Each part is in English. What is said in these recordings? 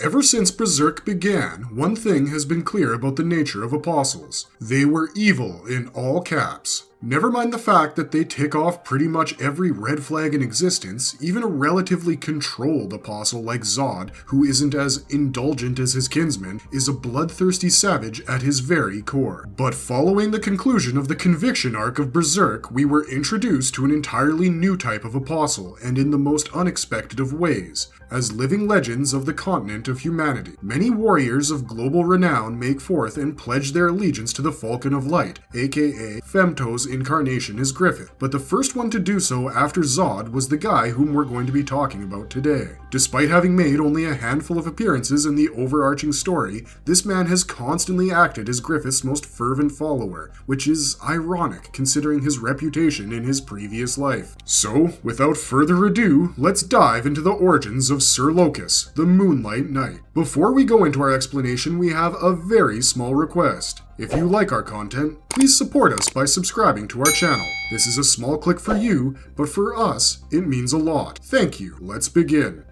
Ever since Berserk began, one thing has been clear about the nature of apostles. They were evil in all caps. Never mind the fact that they tick off pretty much every red flag in existence, even a relatively controlled apostle like Zod, who isn't as indulgent as his kinsman, is a bloodthirsty savage at his very core. But following the conclusion of the conviction arc of Berserk, we were introduced to an entirely new type of apostle, and in the most unexpected of ways. As living legends of the continent of humanity, many warriors of global renown make forth and pledge their allegiance to the Falcon of Light, aka Femto's incarnation as Griffith, but the first one to do so after Zod was the guy whom we're going to be talking about today. Despite having made only a handful of appearances in the overarching story, this man has constantly acted as Griffith's most fervent follower, which is ironic considering his reputation in his previous life. So, without further ado, let's dive into the origins of Sir Locus, the Moonlight Knight. Before we go into our explanation, we have a very small request. If you like our content, please support us by subscribing to our channel. This is a small click for you, but for us, it means a lot. Thank you. Let's begin.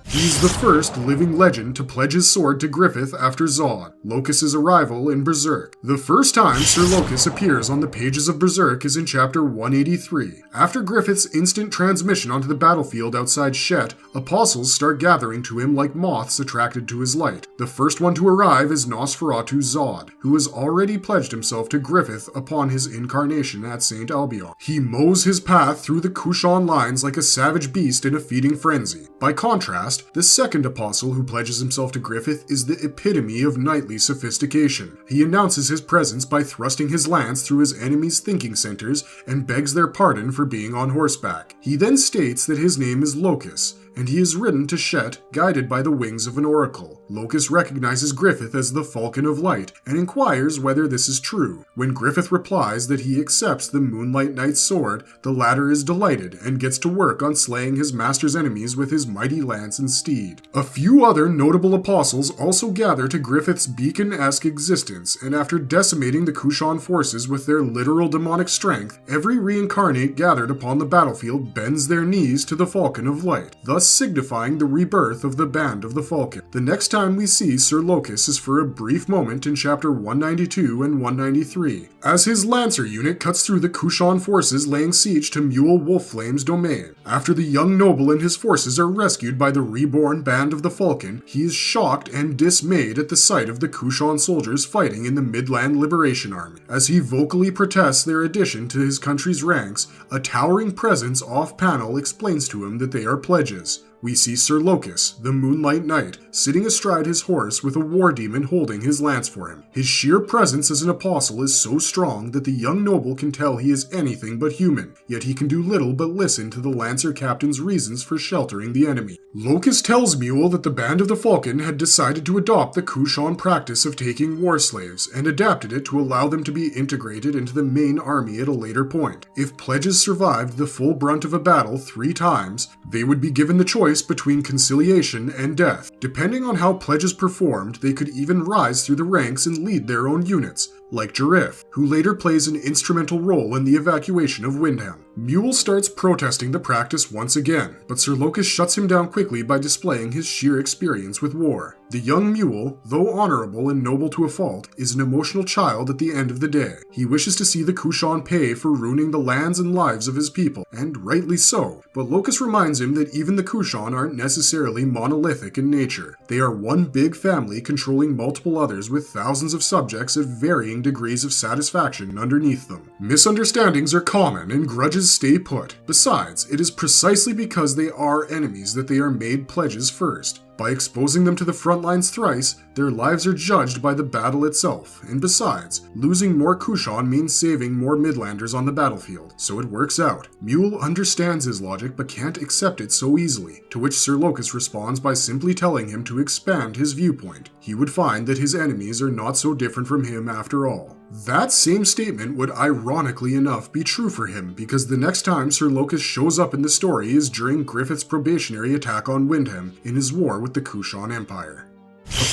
He's the first living legend to pledge his sword to Griffith after Zod, Locus's arrival in Berserk. The first time Sir Locus appears on the pages of Berserk is in chapter 183. After Griffith's instant transmission onto the battlefield outside Shet, apostles start gathering to him like moths attracted to his light. The first one to arrive is Nosferatu Zod, who has already pledged himself to Griffith upon his incarnation at St. Albion. He mows his path through the Kushan lines like a savage beast in a feeding frenzy. By contrast, the second apostle who pledges himself to Griffith is the epitome of knightly sophistication. He announces his presence by thrusting his lance through his enemies' thinking centers and begs their pardon for being on horseback. He then states that his name is Locus, and he is ridden to Shet, guided by the wings of an oracle. Locus recognizes Griffith as the Falcon of Light, and inquires whether this is true. When Griffith replies that he accepts the Moonlight Knight's sword, the latter is delighted, and gets to work on slaying his master's enemies with his mighty lance and steed. A few other notable apostles also gather to Griffith's beacon-esque existence, and after decimating the Kushan forces with their literal demonic strength, every reincarnate gathered upon the battlefield bends their knees to the Falcon of Light, thus signifying the rebirth of the Band of the Falcon. The next time we see Sir Locus is for a brief moment in chapter 192 and 193, as his Lancer unit cuts through the Kushan forces laying siege to Mule Wolfflame's domain. After the young noble and his forces are rescued by the reborn Band of the Falcon, he is shocked and dismayed at the sight of the Kushan soldiers fighting in the Midland Liberation Army. As he vocally protests their addition to his country's ranks, a towering presence off-panel explains to him that they are pledges. We see Sir Locus, the Moonlight Knight, sitting astride his horse with a war demon holding his lance for him. His sheer presence as an apostle is so strong that the young noble can tell he is anything but human, yet he can do little but listen to the Lancer captain's reasons for sheltering the enemy. Locus tells Mule that the Band of the Falcon had decided to adopt the Kushan practice of taking war slaves, and adapted it to allow them to be integrated into the main army at a later point. If pledges survived the full brunt of a battle 3 times, they would be given the choice between conciliation and death. Depending on how pledges performed, they could even rise through the ranks and lead their own units, like Griffith, who later plays an instrumental role in the evacuation of Windham. Mule starts protesting the practice once again, but Sir Locus shuts him down quickly by displaying his sheer experience with war. The young Mule, though honorable and noble to a fault, is an emotional child at the end of the day. He wishes to see the Kushan pay for ruining the lands and lives of his people, and rightly so, but Locus reminds him that even the Kushan aren't necessarily monolithic in nature. They are one big family controlling multiple others with thousands of subjects at varying degrees of satisfaction underneath them. Misunderstandings are common and grudges stay put. Besides, it is precisely because they are enemies that they are made pledges first. By exposing them to the front lines thrice, their lives are judged by the battle itself, and besides, losing more Kushan means saving more Midlanders on the battlefield, so it works out. Mule understands his logic but can't accept it so easily, to which Sir Locus responds by simply telling him to expand his viewpoint. He would find that his enemies are not so different from him after all. That same statement would ironically enough be true for him, because the next time Sir Locus shows up in the story is during Griffith's probationary attack on Windham in his war with the Kushan Empire.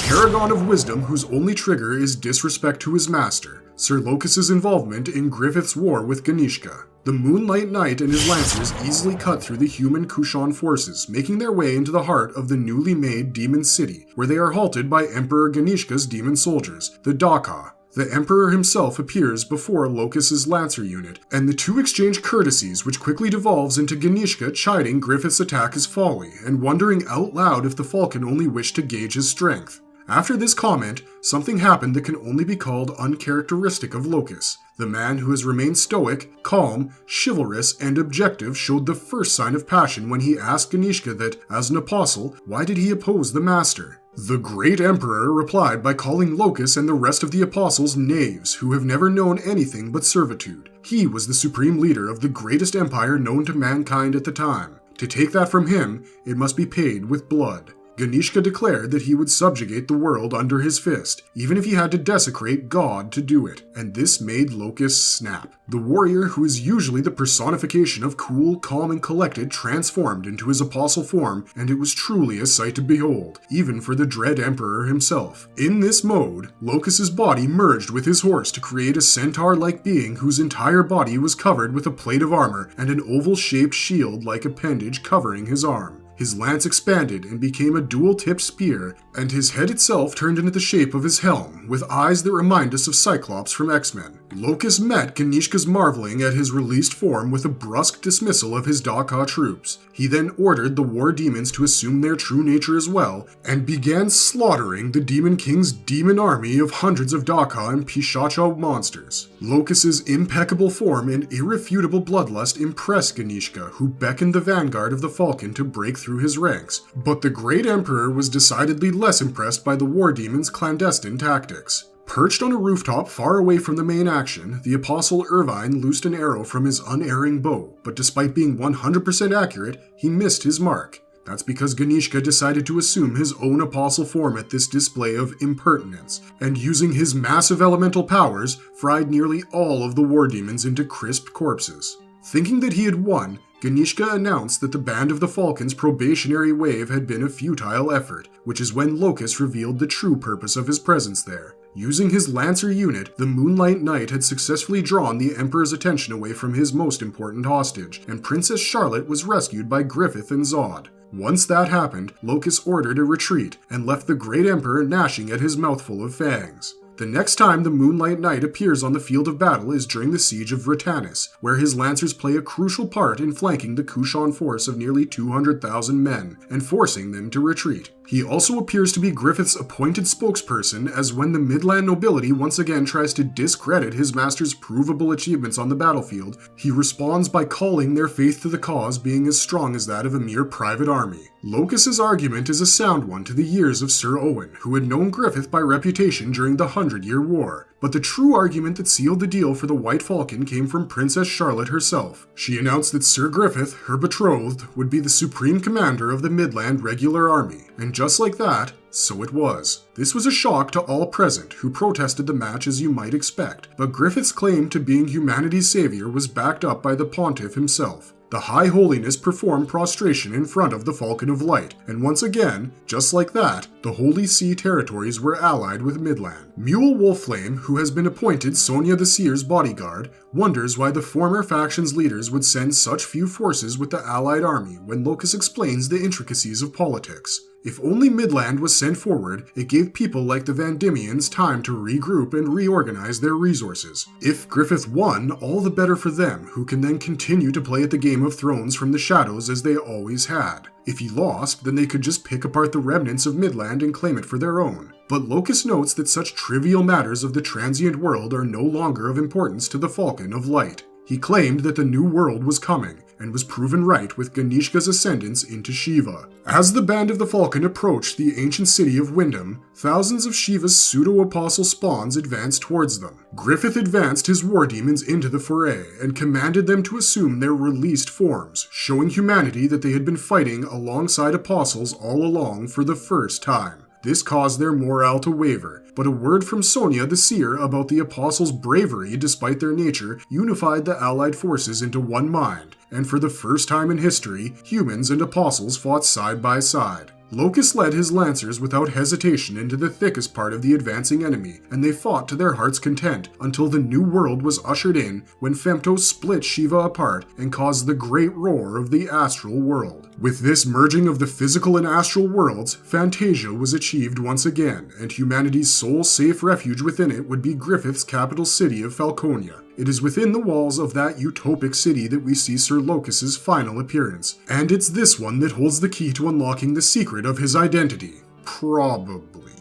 paragon of wisdom whose only trigger is disrespect to his master, Sir Locus's involvement in Griffith's war with Ganishka. The Moonlight Knight and his lancers easily cut through the human Kushan forces, making their way into the heart of the newly made demon city, where they are halted by Emperor Ganishka's demon soldiers, the Daka. The Emperor himself appears before Locus's lancer unit, and the two exchange courtesies, which quickly devolves into Ganishka chiding Griffith's attack as folly, and wondering out loud if the Falcon only wished to gauge his strength. After this comment, something happened that can only be called uncharacteristic of Locus. The man who has remained stoic, calm, chivalrous, and objective showed the first sign of passion when he asked Ganishka that, as an apostle, why did he oppose the master? The great emperor replied by calling Locus and the rest of the apostles knaves who have never known anything but servitude. He was the supreme leader of the greatest empire known to mankind at the time. To take that from him, it must be paid with blood. Ganishka declared that he would subjugate the world under his fist, even if he had to desecrate God to do it, and this made Locus snap. The warrior who is usually the personification of cool, calm, and collected transformed into his apostle form, and it was truly a sight to behold, even for the dread emperor himself. In this mode, Locus's body merged with his horse to create a centaur-like being whose entire body was covered with a plate of armor and an oval-shaped shield-like appendage covering his arm. His lance expanded and became a dual-tipped spear, and his head itself turned into the shape of his helm, with eyes that remind us of Cyclops from X-Men. Locus met Ganishka's marveling at his released form with a brusque dismissal of his Daka troops. He then ordered the war demons to assume their true nature as well, and began slaughtering the Demon King's demon army of hundreds of Daka and Pishacha monsters. Locus's impeccable form and irrefutable bloodlust impressed Ganishka, who beckoned the vanguard of the Falcon to break through his ranks, but the great emperor was decidedly less impressed by the war demon's clandestine tactics. Perched on a rooftop far away from the main action, the Apostle Irvine loosed an arrow from his unerring bow, but despite being 100% accurate, he missed his mark. That's because Ganishka decided to assume his own apostle form at this display of impertinence, and using his massive elemental powers, fried nearly all of the war demons into crisp corpses. Thinking that he had won, Ganishka announced that the Band of the Falcon's probationary wave had been a futile effort, which is when Locus revealed the true purpose of his presence there. Using his Lancer unit, the Moonlight Knight had successfully drawn the Emperor's attention away from his most important hostage, and Princess Charlotte was rescued by Griffith and Zod. Once that happened, Locus ordered a retreat, and left the Great Emperor gnashing at his mouthful of fangs. The next time the Moonlight Knight appears on the field of battle is during the Siege of Vratanus, where his lancers play a crucial part in flanking the Kushan force of nearly 200,000 men, and forcing them to retreat. He also appears to be Griffith's appointed spokesperson, as when the Midland nobility once again tries to discredit his master's provable achievements on the battlefield, he responds by calling their faith to the cause being as strong as that of a mere private army. Locus's argument is a sound one to the ears of Sir Owen, who had known Griffith by reputation during the 100-Year War. But the true argument that sealed the deal for the White Falcon came from Princess Charlotte herself. She announced that Sir Griffith, her betrothed, would be the supreme commander of the Midland Regular Army, and just like that, so it was. This was a shock to all present, who protested the match as you might expect, but Griffith's claim to being humanity's savior was backed up by the Pontiff himself. The High Holiness performed prostration in front of the Falcon of Light, and once again, just like that, the Holy See territories were allied with Midland. Mule Wolfflame, who has been appointed Sonia the Seer's bodyguard, wonders why the former faction's leaders would send such few forces with the allied army when Locus explains the intricacies of politics. If only Midland was sent forward, it gave people like the Van Dimians time to regroup and reorganize their resources. If Griffith won, all the better for them, who can then continue to play at the Game of Thrones from the shadows as they always had. If he lost, then they could just pick apart the remnants of Midland and claim it for their own. But Locus notes that such trivial matters of the transient world are no longer of importance to the Falcon of Light. He claimed that the new world was coming, and was proven right with Ganishka's ascendance into Shiva. As the Band of the Falcon approached the ancient city of Wyndham, thousands of Shiva's pseudo-apostle spawns advanced towards them. Griffith advanced his war demons into the foray, and commanded them to assume their released forms, showing humanity that they had been fighting alongside apostles all along for the first time. This caused their morale to waver, but a word from Sonia the Seer about the apostles' bravery despite their nature unified the allied forces into one mind, and for the first time in history, humans and apostles fought side by side. Locus led his lancers without hesitation into the thickest part of the advancing enemy, and they fought to their heart's content until the new world was ushered in when Femto split Shiva apart and caused the great roar of the astral world. With this merging of the physical and astral worlds, Fantasia was achieved once again, and humanity's sole safe refuge within it would be Griffith's capital city of Falconia. It is within the walls of that utopic city that we see Sir Locus's final appearance, and it's this one that holds the key to unlocking the secret of his identity. Probably.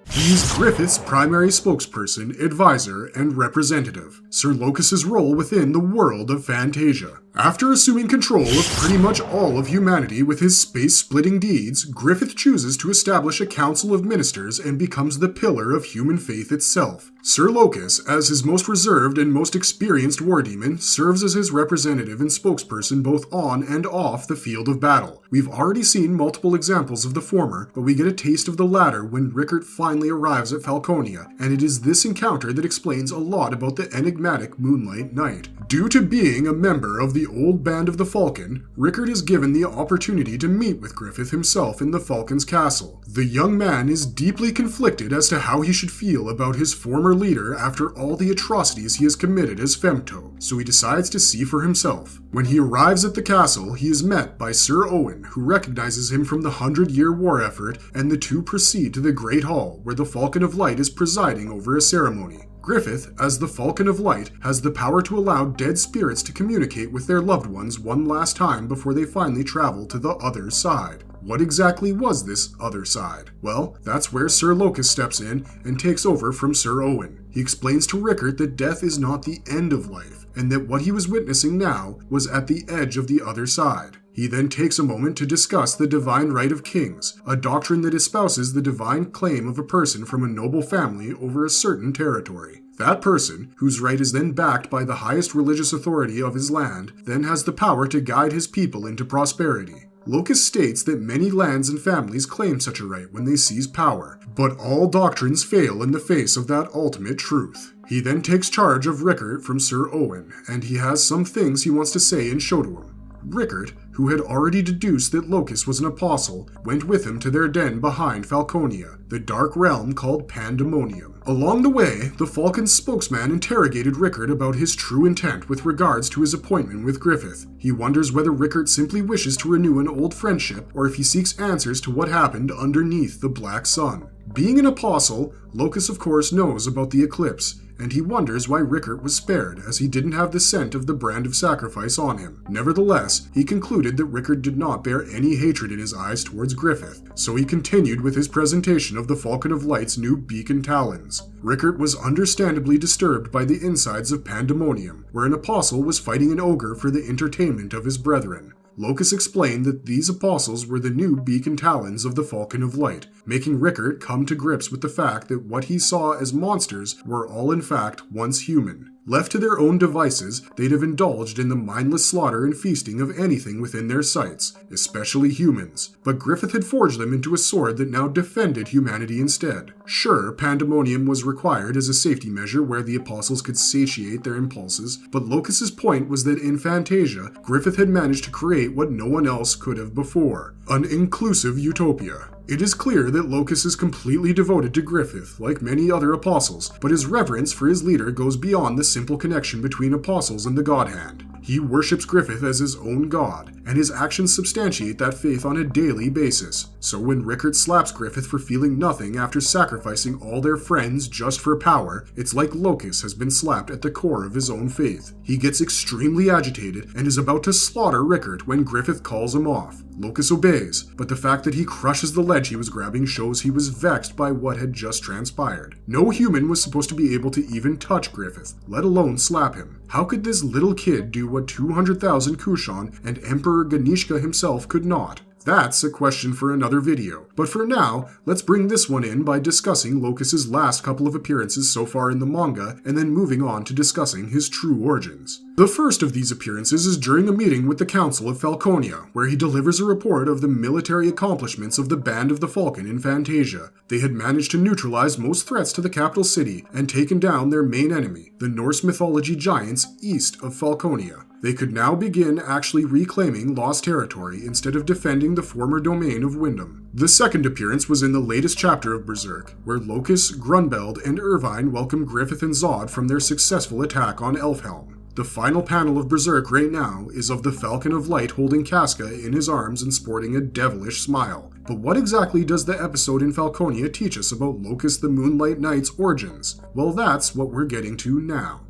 He's Griffith's primary spokesperson, advisor, and representative, Sir Locus's role within the world of Fantasia. After assuming control of pretty much all of humanity with his space-splitting deeds, Griffith chooses to establish a council of ministers and becomes the pillar of human faith itself. Sir Locus, as his most reserved and most experienced war demon, serves as his representative and spokesperson both on and off the field of battle. We've already seen multiple examples of the former, but we get a taste of the latter when Rickert finally arrives at Falconia, and it is this encounter that explains a lot about the enigmatic Moonlight Knight. Due to being a member of the old band of the Falcon, Rickert is given the opportunity to meet with Griffith himself in the Falcon's castle. The young man is deeply conflicted as to how he should feel about his former leader after all the atrocities he has committed as Femto, so he decides to see for himself. When he arrives at the castle, he is met by Sir Owen, who recognizes him from the 100-Year War effort, and the two proceed to the Great Hall, where the Falcon of Light is presiding over a ceremony. Griffith, as the Falcon of Light, has the power to allow dead spirits to communicate with their loved ones one last time before they finally travel to the other side. What exactly was this other side? Well, that's where Sir Locus steps in and takes over from Sir Owen. He explains to Rickert that death is not the end of life, and that what he was witnessing now was at the edge of the other side. He then takes a moment to discuss the divine right of kings, a doctrine that espouses the divine claim of a person from a noble family over a certain territory. That person, whose right is then backed by the highest religious authority of his land, then has the power to guide his people into prosperity. Locus states that many lands and families claim such a right when they seize power, but all doctrines fail in the face of that ultimate truth. He then takes charge of Rickert from Sir Owen, and he has some things he wants to say and show to him. Rickert, who had already deduced that Locus was an apostle, went with him to their den behind Falconia, the dark realm called Pandemonium. Along the way, the Falcon's spokesman interrogated Rickert about his true intent with regards to his appointment with Griffith. He wonders whether Rickert simply wishes to renew an old friendship, or if he seeks answers to what happened underneath the Black Sun. Being an apostle, Locus of course knows about the eclipse, and he wonders why Rickert was spared, as he didn't have the scent of the brand of sacrifice on him. Nevertheless, he concluded that Rickert did not bear any hatred in his eyes towards Griffith, so he continued with his presentation of the Falcon of Light's new beacon talons. Rickert was understandably disturbed by the insides of Pandemonium, where an apostle was fighting an ogre for the entertainment of his brethren. Locus explained that these apostles were the new beacon talons of the Falcon of Light, making Rickert come to grips with the fact that what he saw as monsters were all in fact once human. Left to their own devices, they'd have indulged in the mindless slaughter and feasting of anything within their sights, especially humans. But Griffith had forged them into a sword that now defended humanity instead. Sure, Pandemonium was required as a safety measure where the apostles could satiate their impulses, but Locus's point was that in Fantasia, Griffith had managed to create what no one else could have before: an inclusive utopia. It is clear that Locus is completely devoted to Griffith, like many other apostles, but his reverence for his leader goes beyond the simple connection between apostles and the God Hand. He worships Griffith as his own god, and his actions substantiate that faith on a daily basis. So when Rickert slaps Griffith for feeling nothing after sacrificing all their friends just for power, it's like Locus has been slapped at the core of his own faith. He gets extremely agitated and is about to slaughter Rickert when Griffith calls him off. Locus obeys, but the fact that he crushes the ledge he was grabbing shows he was vexed by what had just transpired. No human was supposed to be able to even touch Griffith, let alone slap him. How could this little kid do what 200,000 Kushan and Emperor Ganishka himself could not? That's a question for another video. But for now, let's bring this one in by discussing Locus's last couple of appearances so far in the manga, and then moving on to discussing his true origins. The first of these appearances is during a meeting with the Council of Falconia, where he delivers a report of the military accomplishments of the Band of the Falcon in Fantasia. They had managed to neutralize most threats to the capital city and taken down their main enemy, the Norse mythology giants east of Falconia. They could now begin actually reclaiming lost territory instead of defending the former domain of Wyndham. The second appearance was in the latest chapter of Berserk, where Locus, Grunbeld, and Irvine welcome Griffith and Zod from their successful attack on Elfhelm. The final panel of Berserk right now is of the Falcon of Light holding Casca in his arms and sporting a devilish smile. But what exactly does the episode in Falconia teach us about Locus the Moonlight Knight's origins? Well, that's what we're getting to now.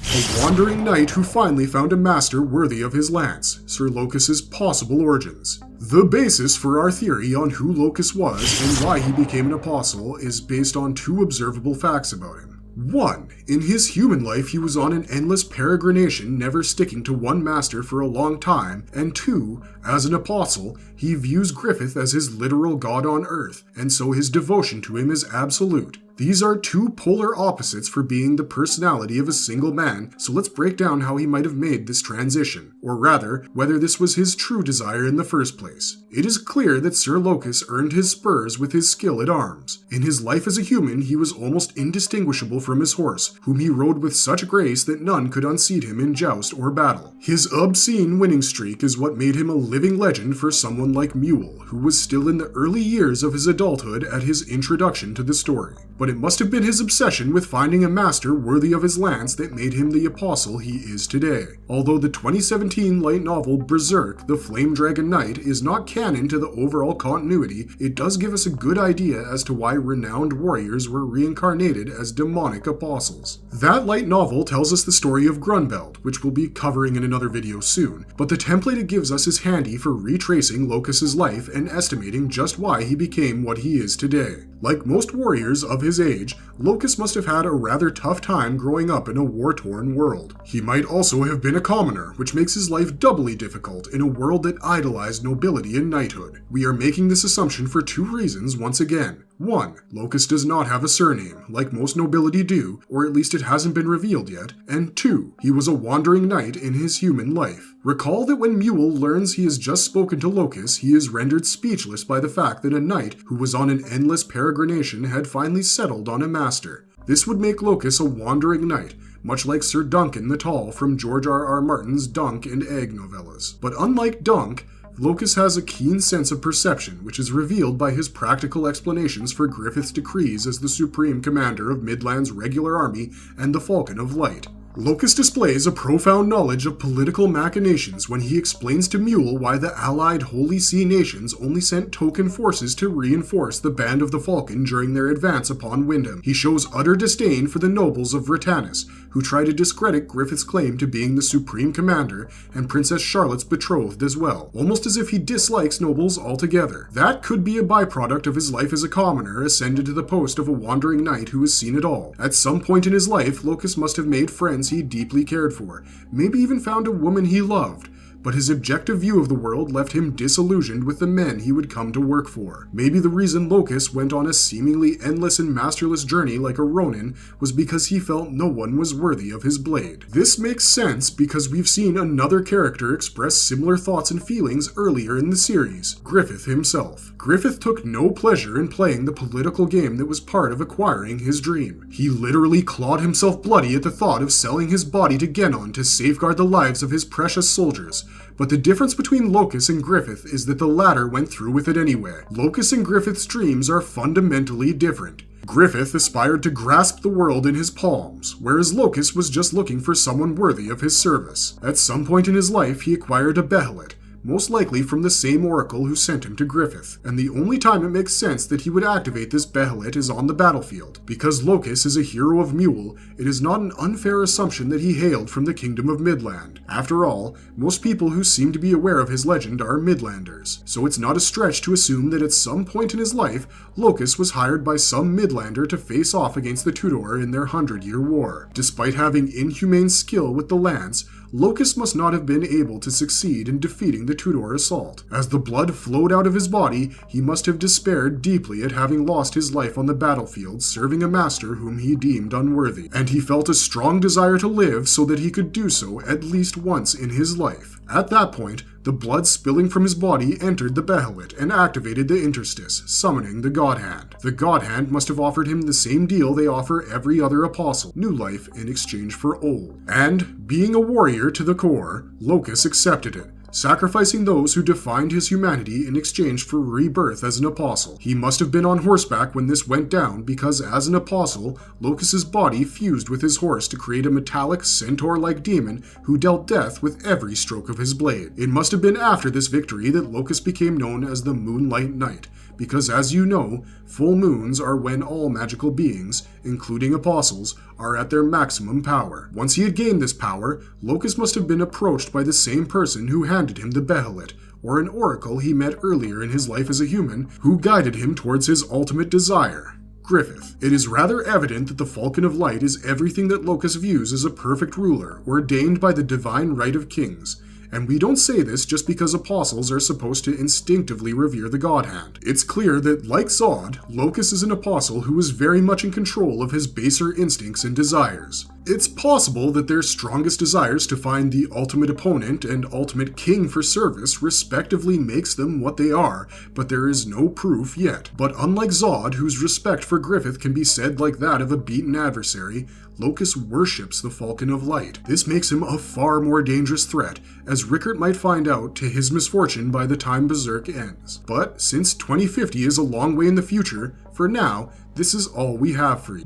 A wandering knight who finally found a master worthy of his lance, Sir Locus's possible origins. The basis for our theory on who Locus was and why he became an apostle is based on two observable facts about him. 1. In his human life, he was on an endless peregrination, never sticking to one master for a long time, and 2. As an apostle, he views Griffith as his literal god on earth, and so his devotion to him is absolute. These are two polar opposites for being the personality of a single man, so let's break down how he might have made this transition, or rather, whether this was his true desire in the first place. It is clear that Sir Locus earned his spurs with his skill at arms. In his life as a human, he was almost indistinguishable from his horse, whom he rode with such grace that none could unseat him in joust or battle. His obscene winning streak is what made him a living legend for someone like Mule, who was still in the early years of his adulthood at his introduction to the story. But it must have been his obsession with finding a master worthy of his lance that made him the apostle he is today. Although the 2017 light novel Berserk, the Flame Dragon Knight, is not canon to the overall continuity, it does give us a good idea as to why renowned warriors were reincarnated as demonic apostles. That light novel tells us the story of Grunbeld, which we'll be covering in another video soon, but the template it gives us is handy for retracing Locus's life and estimating just why he became what he is today. Like most warriors of his age, Locus must have had a rather tough time growing up in a war-torn world. He might also have been a commoner, which makes his life doubly difficult in a world that idolized nobility and knighthood. We are making this assumption for two reasons once again. 1. Locus does not have a surname, like most nobility do, or at least it hasn't been revealed yet, and 2. He was a wandering knight in his human life. Recall that when Mule learns he has just spoken to Locus, he is rendered speechless by the fact that a knight who was on an endless peregrination had finally settled on a master. This would make Locus a wandering knight, much like Sir Duncan the Tall from George R.R. Martin's Dunk and Egg novellas. But unlike Dunk, Locus has a keen sense of perception, which is revealed by his practical explanations for Griffith's decrees as the supreme commander of Midland's regular army and the Falcon of Light. Locus displays a profound knowledge of political machinations when he explains to Mule why the allied Holy See nations only sent token forces to reinforce the Band of the Falcon during their advance upon Wyndham. He shows utter disdain for the nobles of Vritannis, who try to discredit Griffith's claim to being the supreme commander and Princess Charlotte's betrothed as well, almost as if he dislikes nobles altogether. That could be a byproduct of his life as a commoner ascended to the post of a wandering knight who has seen it all. At some point in his life, Locus must have made friends he deeply cared for, maybe even found a woman he loved. But his objective view of the world left him disillusioned with the men he would come to work for. Maybe the reason Locus went on a seemingly endless and masterless journey like a Ronin was because he felt no one was worthy of his blade. This makes sense because we've seen another character express similar thoughts and feelings earlier in the series, Griffith himself. Griffith took no pleasure in playing the political game that was part of acquiring his dream. He literally clawed himself bloody at the thought of selling his body to Genon to safeguard the lives of his precious soldiers. But the difference between Locus and Griffith is that the latter went through with it anyway. Locus and Griffith's dreams are fundamentally different. Griffith aspired to grasp the world in his palms, whereas Locus was just looking for someone worthy of his service. At some point in his life, he acquired a Behelit, most likely from the same oracle who sent him to Griffith, and the only time it makes sense that he would activate this Behelit is on the battlefield. Because Locus is a hero of Mule, it is not an unfair assumption that he hailed from the Kingdom of Midland. After all, most people who seem to be aware of his legend are Midlanders, so it's not a stretch to assume that at some point in his life, Locus was hired by some Midlander to face off against the Tudor in their 100-Year War. Despite having inhumane skill with the lance, Locus must not have been able to succeed in defeating the Tudor assault. As the blood flowed out of his body, he must have despaired deeply at having lost his life on the battlefield serving a master whom he deemed unworthy, and he felt a strong desire to live so that he could do so at least once in his life. At that point, the blood spilling from his body entered the Behelit and activated the interstice, summoning the God Hand. The God Hand must have offered him the same deal they offer every other apostle, new life in exchange for old. And, being a warrior to the core, Locus accepted it, sacrificing those who defined his humanity in exchange for rebirth as an apostle. He must have been on horseback when this went down, because as an apostle, Locus's body fused with his horse to create a metallic centaur-like demon who dealt death with every stroke of his blade. It must have been after this victory that Locus became known as the Moonlight Knight, because as you know, full moons are when all magical beings, including apostles, are at their maximum power. Once he had gained this power, Locus must have been approached by the same person who handed him the Behelit, or an oracle he met earlier in his life as a human, who guided him towards his ultimate desire, Griffith. It is rather evident that the Falcon of Light is everything that Locus views as a perfect ruler, ordained by the divine right of kings. And we don't say this just because apostles are supposed to instinctively revere the God Hand. It's clear that, like Zod, Locus is an apostle who is very much in control of his baser instincts and desires. It's possible that their strongest desires to find the ultimate opponent and ultimate king for service respectively makes them what they are, but there is no proof yet. But unlike Zod, whose respect for Griffith can be said like that of a beaten adversary, Locus worships the Falcon of Light. This makes him a far more dangerous threat, as Rickert might find out to his misfortune by the time Berserk ends. But since 2050 is a long way in the future, for now, this is all we have for you.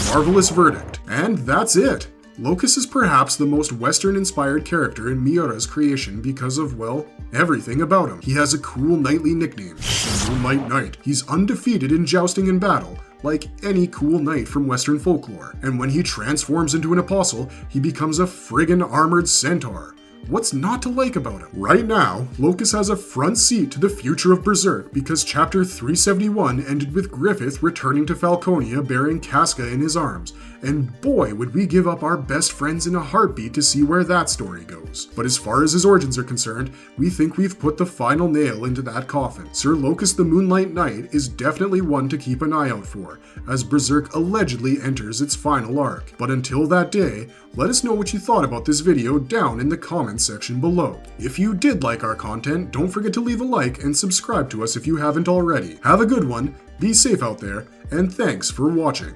Marvelous verdict. And that's it! Locus is perhaps the most Western-inspired character in Miura's creation because of, well, everything about him. He has a cool knightly nickname, the Moonlight Knight. He's undefeated in jousting and battle, like any cool knight from Western folklore. And when he transforms into an apostle, he becomes a friggin' armored centaur. What's not to like about him? Right now, Locus has a front seat to the future of Berserk because Chapter 371 ended with Griffith returning to Falconia bearing Casca in his arms, and boy would we give up our best friends in a heartbeat to see where that story goes. But as far as his origins are concerned, we think we've put the final nail into that coffin. Sir Locus the Moonlight Knight is definitely one to keep an eye out for, as Berserk allegedly enters its final arc. But until that day, let us know what you thought about this video down in the comments section below. If you did like our content, don't forget to leave a like and subscribe to us if you haven't already. Have a good one, be safe out there, and thanks for watching.